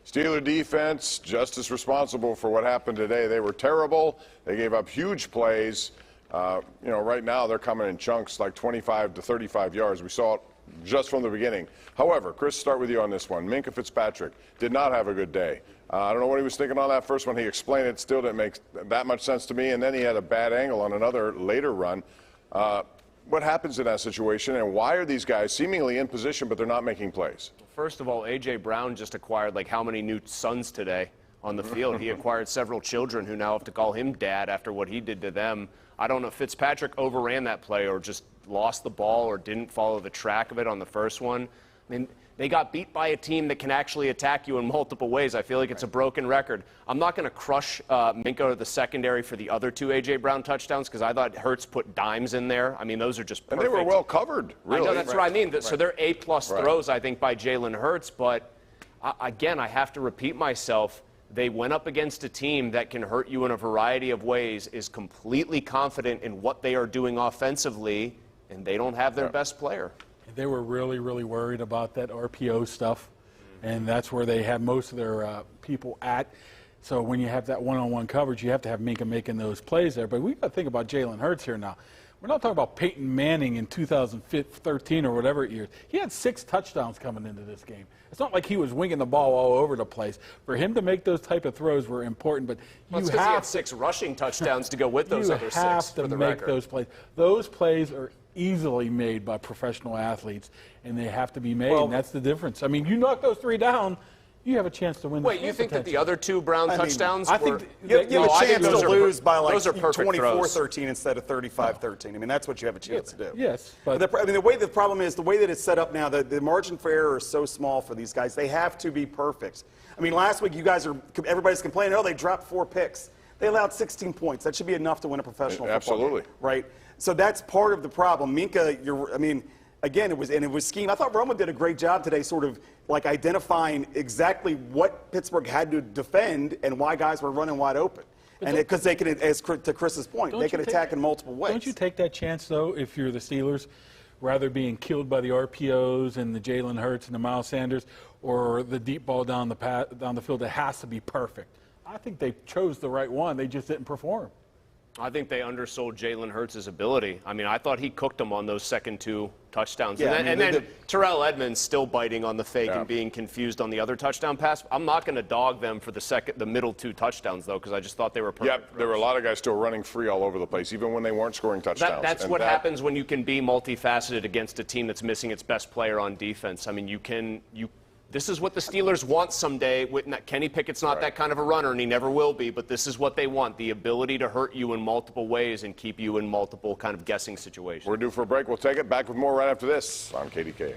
Steeler defense just as responsible for what happened today. They were terrible. They gave up huge plays. Right now they're coming in chunks like 25 to 35 yards. We saw it just from the beginning. However, Chris, start with you on this one. Minkah Fitzpatrick did not have a good day. I don't know what he was thinking on that first one. He explained it. Still didn't make that much sense to me. And then he had a bad angle on another later run. What happens in that situation, and why are these guys seemingly in position but they're not making plays? First of all, A.J. Brown just acquired like how many new sons today on the field? He acquired several children who now have to call him dad after what he did to them. I don't know if Fitzpatrick overran that play or just lost the ball or didn't follow the track of it on the first one. I mean, they got beat by a team that can actually attack you in multiple ways. I feel like it's a broken record. I'm not going to crush Minkah or the secondary for the other two A.J. Brown touchdowns because I thought Hurts put dimes in there. I mean, those are just perfect. And they were well covered, really. I know, that's what I mean. So they're A-plus throws, I think, by Jalen Hurts. But, again, I have to repeat myself. They went up against a team that can hurt you in a variety of ways, is completely confident in what they are doing offensively, and they don't have their best player. They were really, really worried about that RPO stuff, and that's where they have most of their people at. So when you have that one-on-one coverage, you have to have Minkah making those plays there. But we've got to think about Jalen Hurts here now. We're not talking about Peyton Manning in 2013 or whatever years. He had 6 touchdowns coming into this game. It's not like he was winging the ball all over the place. For him to make those type of throws were important, but he had 6 rushing touchdowns to go with those other 6. You have to make those plays. Those plays are easily made by professional athletes, and they have to be made, and that's the difference. I mean, you knock those 3 down, you have a chance to win the game. Wait, you think that the other 2 Brown touchdowns I think you have a chance to lose by like 24-13 instead of 35-13. I mean, that's what you have a chance to do. Yes. But the problem is the way that it's set up now, the margin for error is so small for these guys. They have to be perfect. I mean, last week everybody's complaining, oh, they dropped 4 picks. They allowed 16 points. That should be enough to win a professional football game, right? So that's part of the problem. Minkah, again, it was scheme. I thought Roman did a great job today sort of like identifying exactly what Pittsburgh had to defend and why guys were running wide open. And because they can, to Chris's point, they can attack in multiple ways. Don't you take that chance, though, if you're the Steelers, rather being killed by the RPOs and the Jalen Hurts and the Miles Sanders or the deep ball down the field that has to be perfect? I think they chose the right one. They just didn't perform. I think they undersold Jalen Hurts' ability. I mean, I thought he cooked them on those second 2 touchdowns. Yeah, and then Terrell Edmonds still biting on the fake and being confused on the other touchdown pass. I'm not going to dog them for the middle 2 touchdowns, though, because I just thought they were perfect. Yep, there were a lot of guys still running free all over the place, even when they weren't scoring touchdowns. That's what happens when you can be multifaceted against a team that's missing its best player on defense. I mean, this is what the Steelers want someday. Kenny Pickett's not that kind of a runner, and he never will be, but this is what they want, the ability to hurt you in multiple ways and keep you in multiple kind of guessing situations. We're due for a break. We'll take it. Back with more right after this on KDKA.